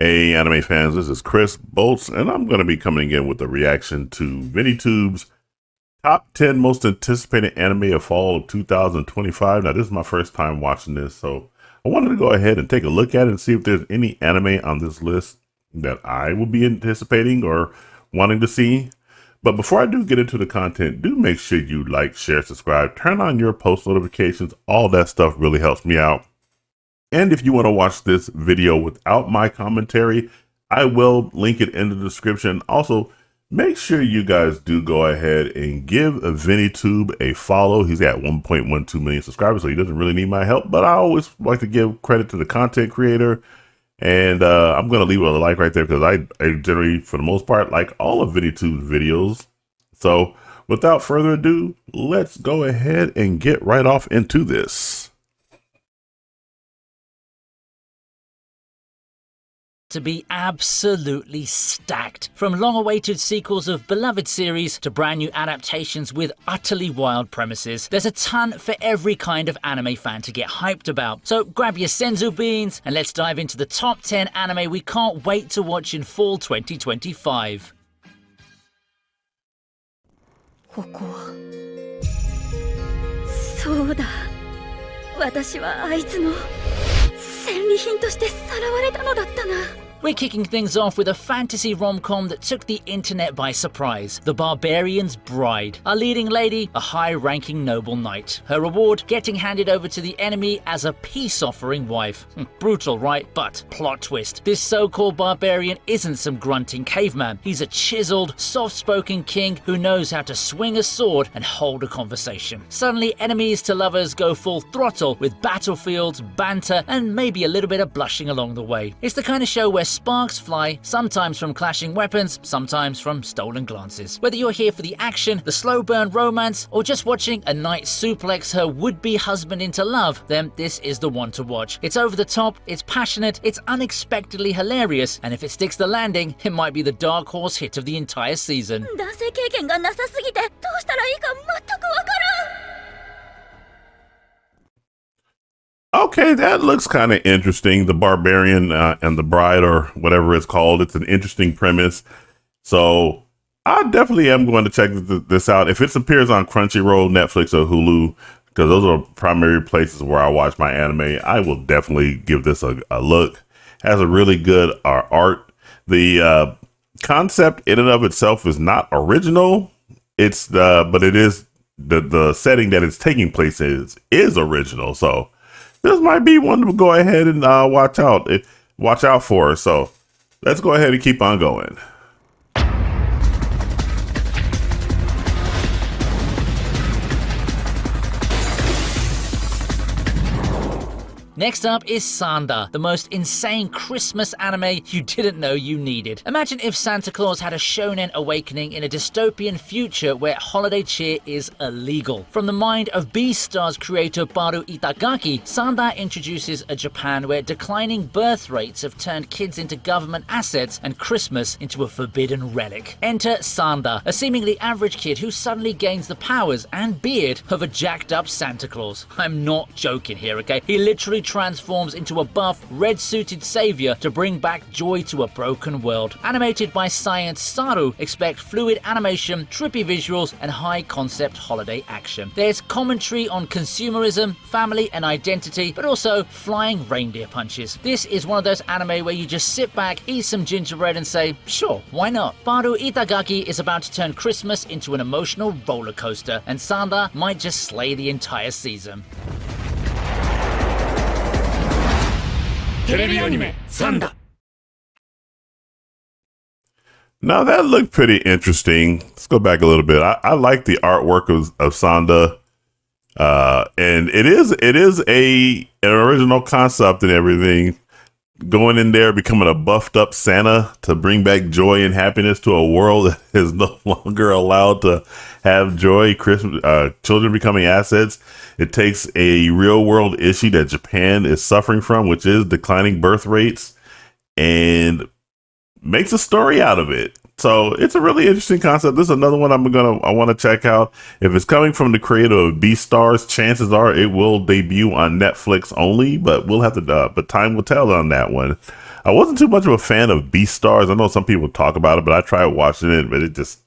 Hey, anime fans, this is Chris Bolts, and I'm going to be coming in with a reaction to Vinitube's top 10 most anticipated anime of fall of 2025. Now, this is my first time watching this, so I wanted to go ahead and take a look at it and see if there's any anime on this list that I will be anticipating or wanting to see. But before I do get into the content, do make sure you like, share, subscribe, turn on your post notifications. All that stuff really helps me out. And if you want to watch this video without my commentary, I will link it in the description. Also, make sure you guys do go ahead and give Viniitube a follow. He's at 1.12 million subscribers, so he doesn't really need my help. But I always like to give credit to the content creator. And I'm going to leave a like right there because I generally, for the most part, like all of Vinitube's videos. So without further ado, let's go ahead and get right off into this. To be absolutely stacked. From long-awaited sequels of beloved series to brand new adaptations with utterly wild premises, there's a ton for every kind of anime fan to get hyped about. So grab your senzu beans and let's dive into the top 10 anime we can't wait to watch in fall 2025. ここはそうだ私はあいつの戦利品としてさらわれたのだったな We're kicking things off with a fantasy rom-com that took the internet by surprise. The Barbarian's Bride. Our leading lady, a high-ranking noble knight. Her reward, getting handed over to the enemy as a peace-offering wife. Brutal, right? But plot twist. This so-called barbarian isn't some grunting caveman. He's a chiseled, soft-spoken king who knows how to swing a sword and hold a conversation. Suddenly, enemies to lovers go full throttle with battlefields, banter, and maybe a little bit of blushing along the way. It's the kind of show where sparks fly, sometimes from clashing weapons, sometimes from stolen glances. Whether you're here for the action, the slow burn romance, or just watching a knight suplex her would-be husband into love, then this is the one to watch. It's over the top, it's passionate, it's unexpectedly hilarious, and if it sticks the landing, it might be the dark horse hit of the entire season. 男性経験がなさすぎてどうしたらいいか全くわからん Okay, that looks kind of interesting. The Barbarian and the Bride, or whatever it's called. It's an interesting premise. So I definitely am going to check this out. If it appears on Crunchyroll, Netflix, or Hulu, because those are primary places where I watch my anime, I will definitely give this a look. Has a really good art. The concept in and of itself is not original. It's but it is the setting that it's taking place is original. So this might be one to go ahead and watch out for. So let's go ahead and keep on going. Next up is Sanda, the most insane Christmas anime you didn't know you needed. Imagine if Santa Claus had a shonen awakening in a dystopian future where holiday cheer is illegal. From the mind of Beastars creator Baru Itagaki, Sanda introduces a Japan where declining birth rates have turned kids into government assets and Christmas into a forbidden relic. Enter Sanda, a seemingly average kid who suddenly gains the powers and beard of a jacked up Santa Claus. I'm not joking here, okay? He literally transforms into a buff, red-suited savior to bring back joy to a broken world. Animated by Science Saru, expect fluid animation, trippy visuals, and high-concept holiday action. There's commentary on consumerism, family, and identity, but also flying reindeer punches. This is one of those anime where you just sit back, eat some gingerbread, and say, sure, why not? Baru Itagaki is about to turn Christmas into an emotional roller coaster, and Sanda might just slay the entire season. テレビアニメサンダ Now that looked pretty interesting. Let's go back a little bit. I like the artwork of Sanda. And it is an original concept and everything. Going in there, becoming a buffed up Santa to bring back joy and happiness to a world that is no longer allowed to have joy. Christmas, children becoming assets. It takes a real world issue that Japan is suffering from, which is declining birth rates, and makes a story out of it. So it's a really interesting concept. This is another one I want to check out. If it's coming from the creator of Beastars, chances are it will debut on Netflix only, but we'll have to, but time will tell on that one. I wasn't too much of a fan of Beastars. I know some people talk about it, but I tried watching it, but it just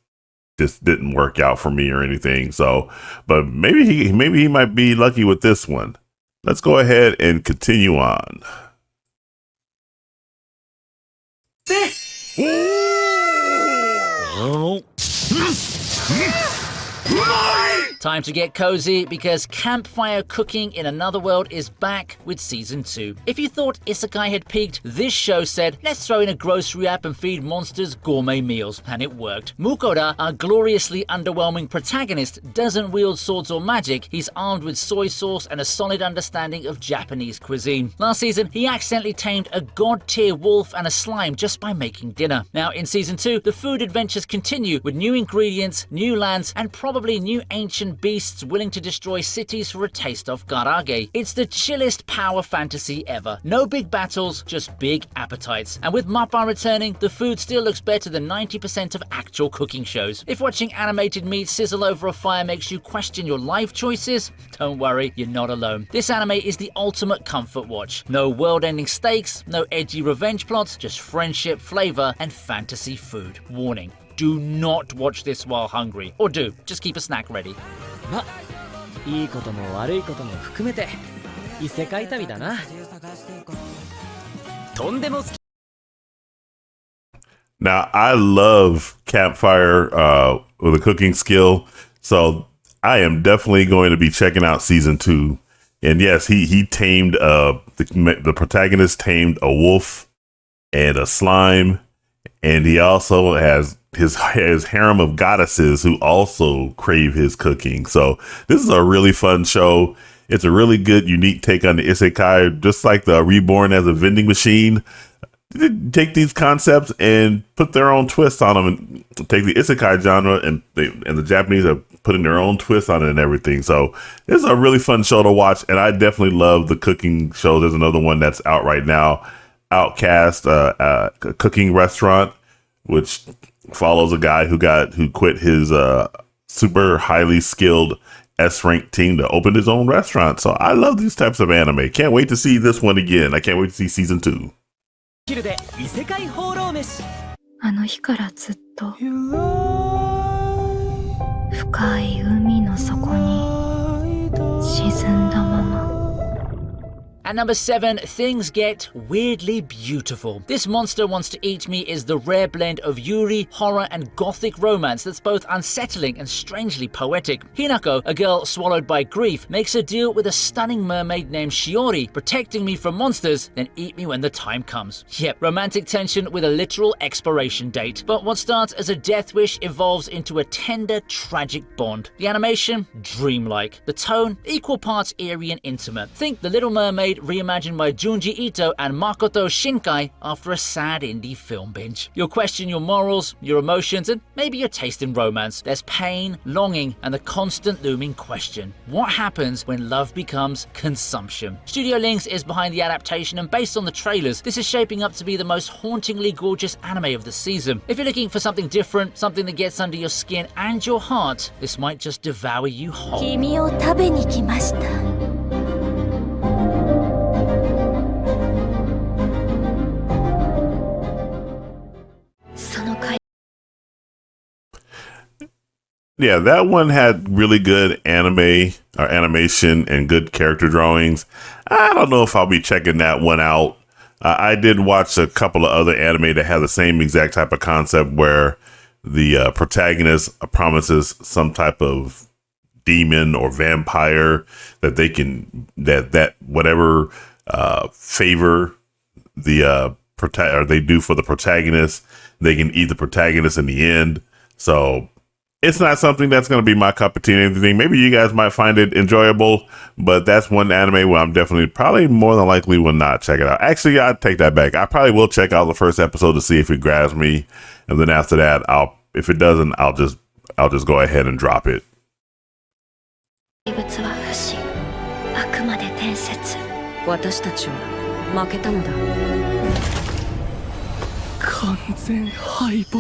didn't work out for me or anything. So, but maybe he might be lucky with this one. Let's go ahead and continue on. Time to get cozy because Campfire Cooking in Another World is back with Season 2. If you thought Isekai had peaked, this show said, let's throw in a grocery app and feed monsters gourmet meals, and it worked. Mukora, our gloriously underwhelming protagonist, doesn't wield swords or magic. He's armed with soy sauce and a solid understanding of Japanese cuisine. Last season, he accidentally tamed a god-tier wolf and a slime just by making dinner. Now, in Season 2, the food adventures continue with new ingredients, new lands, and probably new ancient beasts willing to destroy cities for a taste of karage. It's the chillest power fantasy ever. No big battles, just big appetites. And with Mappa returning, the food still looks better than 90% of actual cooking shows. If watching animated meat sizzle over a fire makes you question your life choices, don't worry, you're not alone. This anime is the ultimate comfort watch. No world-ending stakes, no edgy revenge plots, just friendship, flavor, and fantasy food. Warning. Do not watch this while hungry. Or do, just keep a snack ready. ま、いいことも悪いことも含めて異世界旅だな。とんでも好き。 Now, I love Campfire with a cooking skill, so I am definitely going to be checking out Season 2. And yes, he tamed, the protagonist tamed a wolf and a slime, and he also has his harem of goddesses who also crave his cooking. So this is a really fun show. It's a really good, unique take on the isekai, just like the Reborn as a vending machine. Take these concepts and put their own twist on them, and take the isekai genre and the Japanese are putting their own twist on it and everything. So it's a really fun show to watch, and I definitely love the cooking show. There's another one that's out right now, Outcast, a cooking restaurant, which follows a guy who quit his super highly skilled S-rank team to open his own restaurant. So I love these types of anime. Can't wait to see this one again. I can't wait to see Season 2. あの日からずっと深い海の底に沈んだまま At number 7, things get weirdly beautiful. This Monster Wants to Eat Me is the rare blend of yuri, horror, and gothic romance that's both unsettling and strangely poetic. Hinako, a girl swallowed by grief, makes a deal with a stunning mermaid named Shiori, protecting me from monsters, then eat me when the time comes. Yep, romantic tension with a literal expiration date. But what starts as a death wish evolves into a tender, tragic bond. The animation? Dreamlike. The tone? Equal parts eerie and intimate. Think The Little Mermaid reimagined by Junji Ito and Makoto Shinkai after a sad indie film binge. You'll question your morals, your emotions, and maybe your taste in romance. There's pain, longing, and the constant looming question. What happens when love becomes consumption? Studio Links is behind the adaptation, and based on the trailers, this is shaping up to be the most hauntingly gorgeous anime of the season. If you're looking for something different, something that gets under your skin and your heart, this might just devour you whole. 君を食べに来ました Yeah, that one had really good animation and good character drawings. I don't know if I'll be checking that one out. I did watch a couple of other anime that have the same exact type of concept where the protagonist promises some type of demon or vampire that they can that whatever favor the or they do for the protagonist, they can eat the protagonist in the end. So it's not something that's going to be my cup of tea or anything. Maybe you guys might find it enjoyable, but that's one anime where I'm definitely, probably more than likely will not check it out. Actually, I'd take that back. I probably will check out the first episode to see if it grabs me. And then after that, if it doesn't, I'll just go ahead and drop it. 私たちは負けたのだ。完全敗北。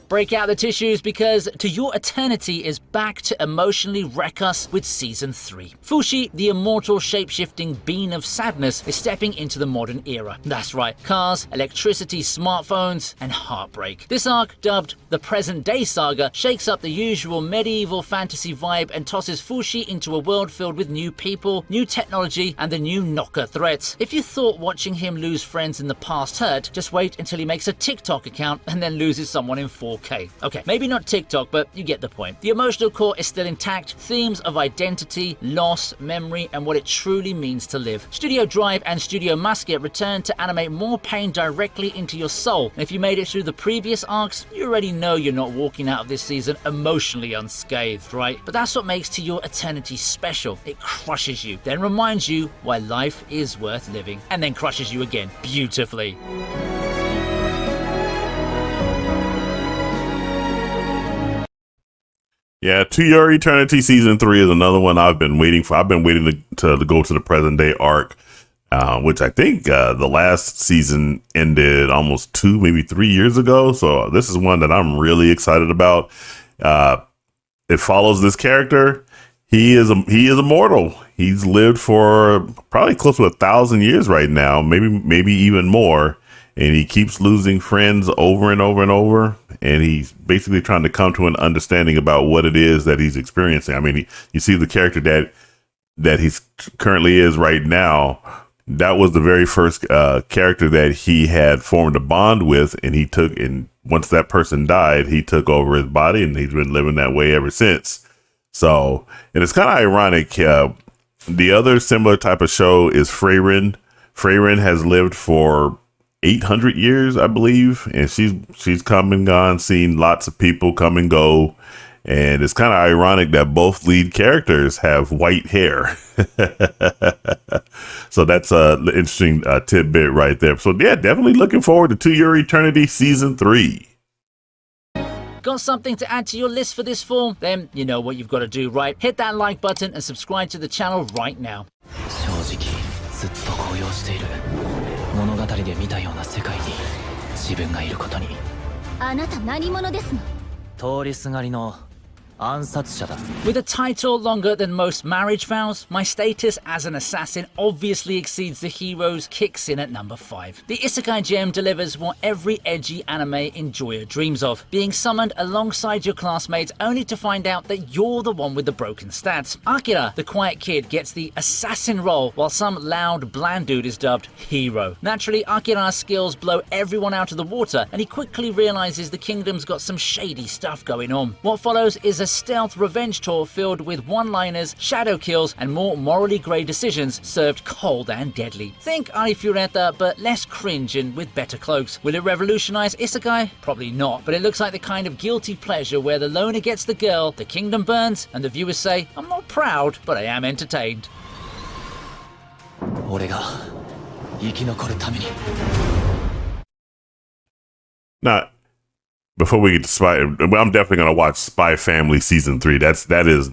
break out the tissues because To Your Eternity is back to emotionally wreck us with Season 3. Fushi, the immortal shape-shifting bean of sadness, is stepping into the modern era. That's right, cars, electricity, smartphones, and heartbreak. This arc, dubbed the Present-Day Saga, shakes up the usual medieval fantasy vibe and tosses Fushi into a world filled with new people, new technology, and the new knocker threats. If you thought watching him lose friends in the past hurt, just wait until he makes a TikTok account and then loses someone in 4K. Okay, maybe not TikTok, but you get the point. The emotional core is still intact, themes of identity, loss, memory, and what it truly means to live. Studio Drive and Studio Musket return to animate more pain directly into your soul. And if you made it through the previous arcs, you already know you're not walking out of this season emotionally unscathed, right? But that's what makes To Your Eternity special. It crushes you, then reminds you why life is worth living, and then crushes you again beautifully. Yeah, To Your Eternity Season 3 is another one I've been waiting for. I've been waiting to go to the present day arc, which I think the last season ended almost 2, maybe 3 years ago. So this is one that I'm really excited about. It follows this character. He is immortal. He's lived for probably close to 1,000 years right now, maybe even more. And he keeps losing friends over and over and over. And he's basically trying to come to an understanding about what it is that he's experiencing. I mean, you see the character that he's currently is right now. That was the very first character that he had formed a bond with. And once that person died, he took over his body, and he's been living that way ever since. So, and it's kind of ironic. The other similar type of show is Freyrin. Freyrin has lived for 800 years, I believe, and she's come and gone, seen lots of people come and go, and it's kind of ironic that both lead characters have white hair. So that's an interesting tidbit right there. So yeah, definitely looking forward to Your Eternity Season 3. Got something to add to your list for this fall? Then you know what you've got to do, right? Hit that like button and subscribe to the channel right now. ずっと高揚している物語で見たような世界に自分がいることにあなた何者ですの 通りすがりの暗殺者だ With a title longer than most marriage vows, my status as an assassin obviously exceeds the hero's, kicks in at number 5. The Isekai gem delivers what every edgy anime enjoyer dreams of, being summoned alongside your classmates only to find out that you're the one with the broken stats. Akira, the quiet kid, gets the assassin role, while some loud, bland dude is dubbed hero. Naturally, Akira's skills blow everyone out of the water, and he quickly realizes the kingdom's got some shady stuff going on. What follows is a stealth revenge tour filled with one-liners, shadow kills, and more morally grey decisions served cold and deadly. Think Ari Fureta, but less cringe and with better cloaks. Will it revolutionize Isekai? Probably not, but it looks like the kind of guilty pleasure where the loner gets the girl, the kingdom burns, and the viewers say, I'm not proud, but I am entertained. 俺が生き残るために Now, before we get to Spy, I'm definitely going to watch Spy Family Season 3. That is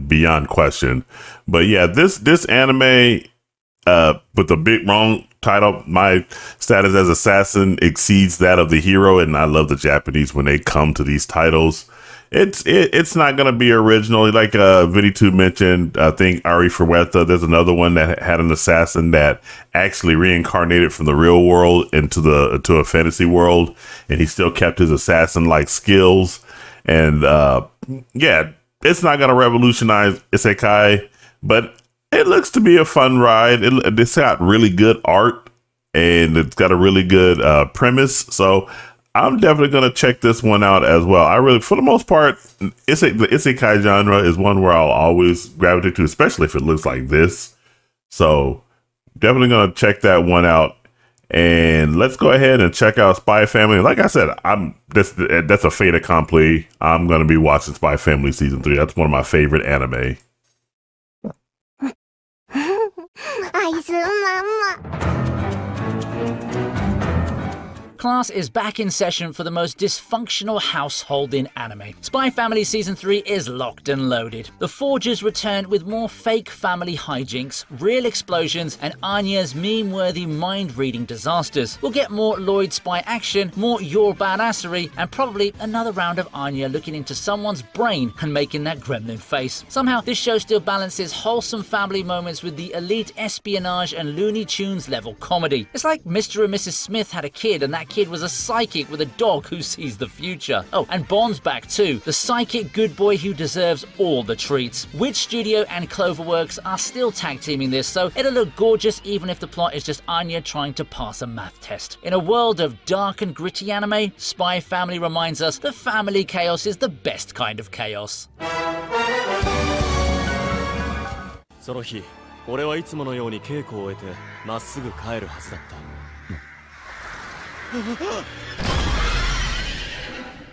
beyond question. But yeah, this anime, with the big wrong title, my status as assassin exceeds that of the hero, and I love the Japanese when they come to these titles. It's not going to be original. Like Viniitube mentioned, I think Ari Fureta, there's another one that had an assassin that actually reincarnated from the real world into a fantasy world, and he still kept his assassin-like skills. And yeah, it's not going to revolutionize Isekai, but it looks to be a fun ride. It's got really good art, and it's got a really good premise. So I'm definitely going to check this one out as well. I really, for the most part, the Isekai genre is one where I'll always gravitate to, especially if it looks like this. So definitely going to check that one out. And let's go ahead and check out Spy Family. Like I said, that's a fait accompli. I'm going to be watching Spy Family Season 3. That's one of my favorite anime. アイスマンマ Class is back in session for the most dysfunctional household in anime. Spy Family Season 3 is locked and loaded. The Forgers return with more fake family hijinks, real explosions, and Anya's meme-worthy mind-reading disasters. We'll get more Lloyd spy action, more your badassery, and probably another round of Anya looking into someone's brain and making that gremlin face. Somehow, this show still balances wholesome family moments with the elite espionage and Looney Tunes level comedy. It's like Mr. and Mrs. Smith had a kid, and that kid was a psychic with a dog who sees the future. Oh, and Bond's back too, the psychic good boy who deserves all the treats. Witch Studio and Cloverworks are still tag teaming this, so it'll look gorgeous even if the plot is just Anya trying to pass a math test. In a world of dark and gritty anime, Spy Family reminds us that family chaos is the best kind of chaos. その日、俺はいつものように稽古を終えてまっすぐ帰るはずだった。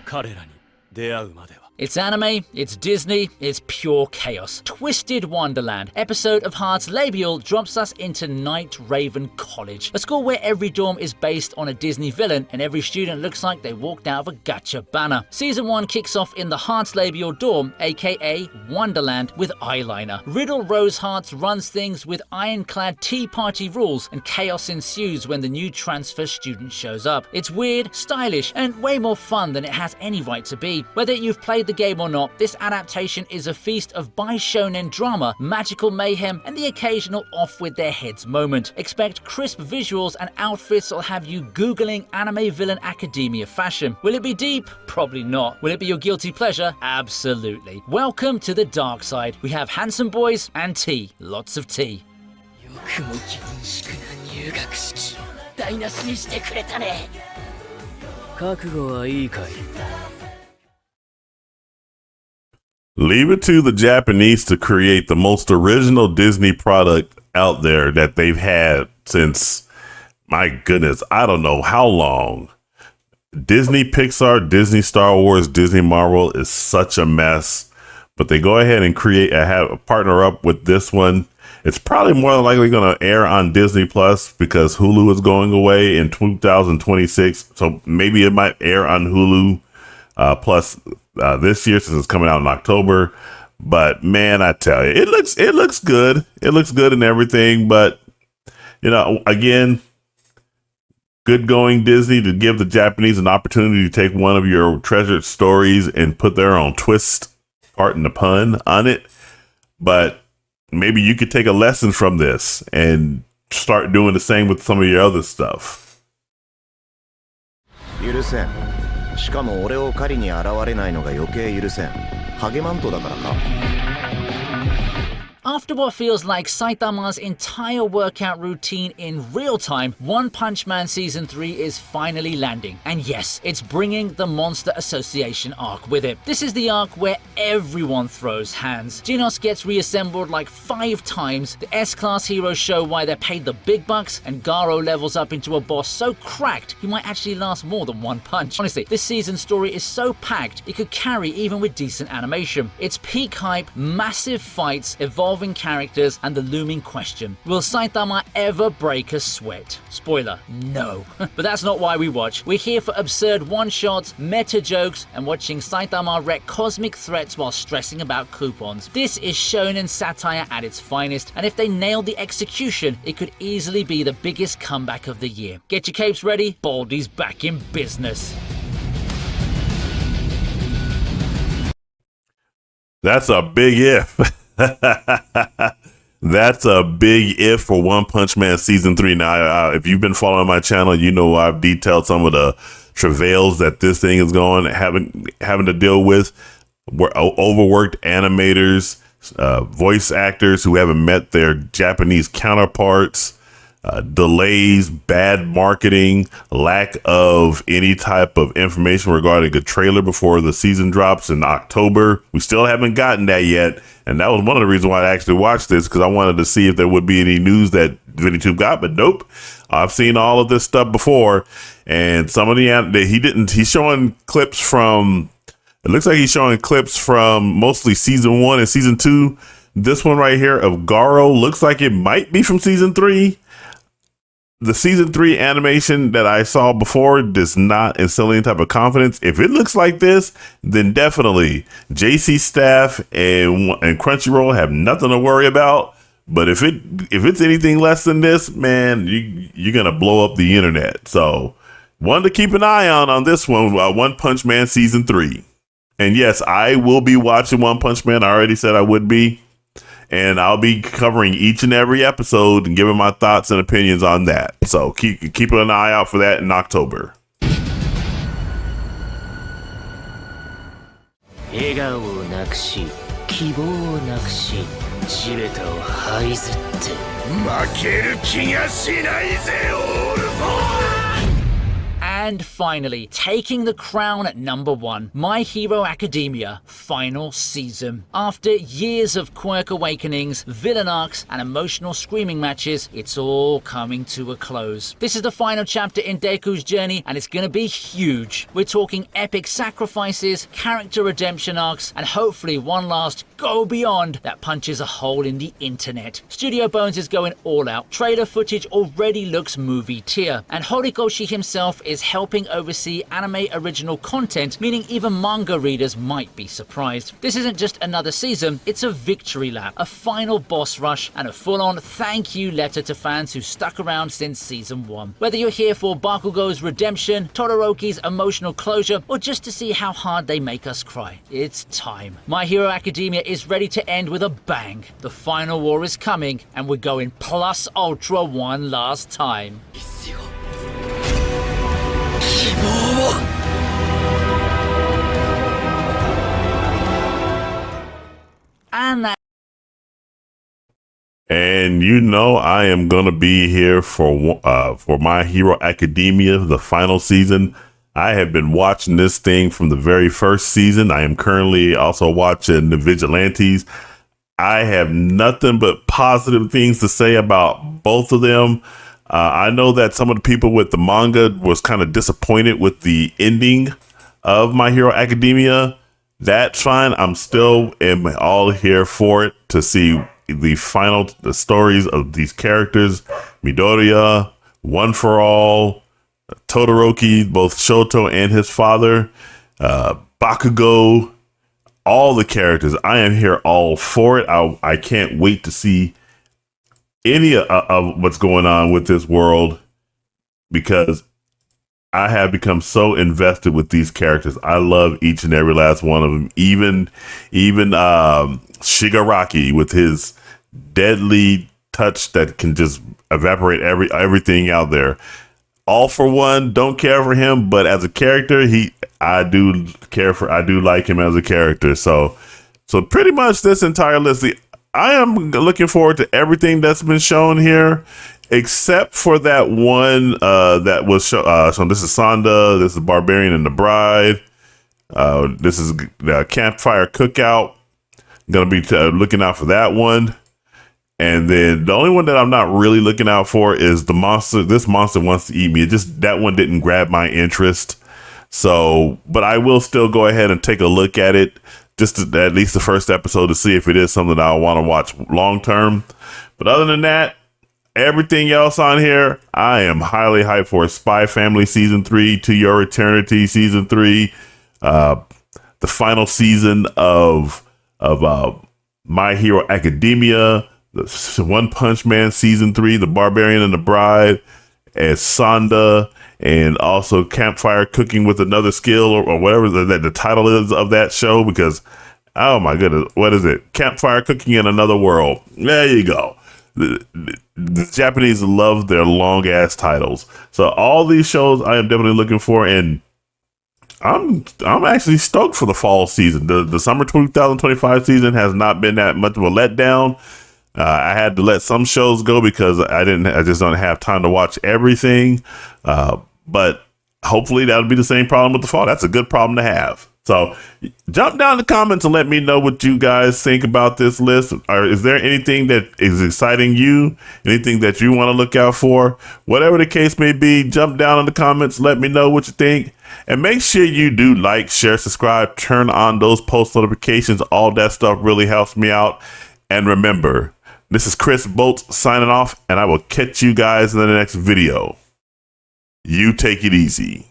彼らに出会うまでは。 It's anime, it's Disney, it's pure chaos. Twisted Wonderland, episode of Heart's Labial drops us into Night Raven College, a school where every dorm is based on a Disney villain and every student looks like they walked out of a gacha banner. Season 1 kicks off in the Heart's Labial dorm, aka Wonderland, with eyeliner. Riddle Rose Hearts runs things with ironclad tea party rules, and chaos ensues when the new transfer student shows up. It's weird, stylish, and way more fun than it has any right to be. Whether you've played the game or not, this adaptation is a feast of bi-shonen drama, magical mayhem, and the occasional off-with-their-heads moment. Expect crisp visuals and outfits that'll have you googling anime villain academia fashion. Will it be deep? Probably not. Will it be your guilty pleasure? Absolutely. Welcome to the dark side. We have handsome boys and tea. Lots of tea. よくも厳粛な入学式台無しにしてくれたね。覚悟はいいかい。 Leave it to the Japanese to create the most original Disney product out there that they've had since, my goodness, I don't know how long. Disney Pixar, Disney Star Wars, Disney Marvel is such a mess, but they go ahead and have a partner up with this one. It's probably more than likely going to air on Disney Plus because Hulu is going away in 2026. So maybe it might air on Hulu Plus this year since it's coming out in October. But man, I tell you, it looks good. It looks good and everything. But you know, again, good going Disney to give the Japanese an opportunity to take one of your treasured stories and put their own twist, pardon the pun, on it. But maybe you could take a lesson from this and start doing the same with some of your other stuff. 許せん。しかも俺を狩りに現れないのが余計許せん。ハゲマントだからか。 After what feels like Saitama's entire workout routine in real time, One Punch Man Season 3 is finally landing. And yes, it's bringing the Monster Association arc with it. This is the arc where everyone throws hands. Genos gets reassembled like 5 times, the S-Class heroes show why they're paid the big bucks, and Garo levels up into a boss so cracked he might actually last more than one punch. Honestly, this season's story is so packed it could carry even with decent animation. It's peak hype, massive fights, evolving characters, and the looming question: will Saitama ever break a sweat? Spoiler, no. But that's not why we watch. We're here for absurd one-shots, meta jokes, and watching Saitama wreck cosmic threats while stressing about coupons. This is shonen satire at its finest, and if they nailed the execution, it could easily be the biggest comeback of the year. Get your capes ready, Baldy's back in business. That's a big if. That's a big if for One Punch Man Season 3. Now, if you've been following my channel, you know I've detailed some of the travails that this thing is having to deal with. We're overworked animators, voice actors who haven't met their Japanese counterparts, delays, bad marketing, lack of any type of information regarding a trailer before the season drops in October. We still haven't gotten that yet. And that was one of the reasons why I actually watched this, because I wanted to see if there would be any news that Viniitube got, but nope. I've seen all of this stuff before, and some of he's showing clips from, it looks like he's showing clips from mostly season 1 and season 2. This one right here of Garo looks like it might be from season 3. the season 3 animation that I saw before does not instill any type of confidence. If it looks like this, then definitely JC staff and Crunchyroll have nothing to worry about. But if it's anything less than this, man, you're gonna blow up the internet. So one to keep an eye on this one, One Punch Man season 3. And yes, I will be watching One Punch Man. I already said I would be. And I'll be covering each and every episode and giving my thoughts and opinions on that. So keep an eye out for that in October. 笑顔をなくし希望をなくし地べたを這いずって負ける気がしないぜオールフォー And finally, taking the crown at number 1, My Hero Academia final season. After years of quirk awakenings, villain arcs, and emotional screaming matches, it's all coming to a close. This is the final chapter in Deku's journey, and it's gonna be huge. We're talking epic sacrifices, character redemption arcs, and hopefully one last go beyond that punches a hole in the internet. Studio Bones is going all out. Trailer footage already looks movie tier, and Horikoshi himself is helping oversee anime original content, meaning even manga readers might be surprised. This isn't just another season, it's a victory lap, a final boss rush, and a full-on thank you letter to fans who stuck around since season 1. Whether you're here for Bakugo's redemption, Todoroki's emotional closure, or just to see how hard they make us cry, it's time. My Hero Academia is ready to end with a bang. The final war is coming, and we're going plus ultra one last time. And you know I am gonna be here for My Hero Academia, the final season. I have been watching this thing from the very first season. I am currently also watching The Vigilantes. I have nothing but positive things to say about both of them. I know that some of the people with the manga was kind of disappointed with the ending of My Hero Academia. That's fine. I'm still all here for it to see the stories of these characters. Midoriya, One for All, Todoroki, both Shoto and his father, Bakugo, all the characters. I am here all for it. I can't wait to see any of what's going on with this world, because I have become so invested with these characters. I love each and every last one of them. Even Shigaraki with his deadly touch that can just evaporate everything out there. All for One, don't care for him, but as a character, I do like him as a character. So pretty much this entire list, I am looking forward to everything that's been shown here, except for that one that was shown. So this is Sonda, this is Barbarian and the Bride, this is the Campfire Cookout. I'm gonna be looking out for that one. And then the only one that I'm not really looking out for is the monster. This monster wants to eat me. That one didn't grab my interest. So, but I will still go ahead and take a look at it, just at least the first episode, to see if it is something that I want to watch long term. But other than that, everything else on here, I am highly hyped for. Spy Family season 3, To Your Eternity season 3, the final season of My Hero Academia, the One Punch Man season 3, The Barbarian and the Bride, as Sonda, and also Campfire Cooking with Another Skill, or whatever the title is of that show, because oh my goodness, what is it? Campfire Cooking in Another World. There you go. The Japanese love their long ass titles. So all these shows I am definitely looking for, and I'm actually stoked for the fall season. The summer 2025 season has not been that much of a letdown. I had to let some shows go because I just don't have time to watch everything. But hopefully that'll be the same problem with the fall. That's a good problem to have. So jump down in the comments and let me know what you guys think about this list. Or is there anything that is exciting you? Anything that you want to look out for? Whatever the case may be, jump down in the comments. Let me know what you think. And make sure you do like, share, subscribe, turn on those post notifications. All that stuff really helps me out. And remember, This is Chris Bolts signing off, and I will catch you guys in the next video. You take it easy.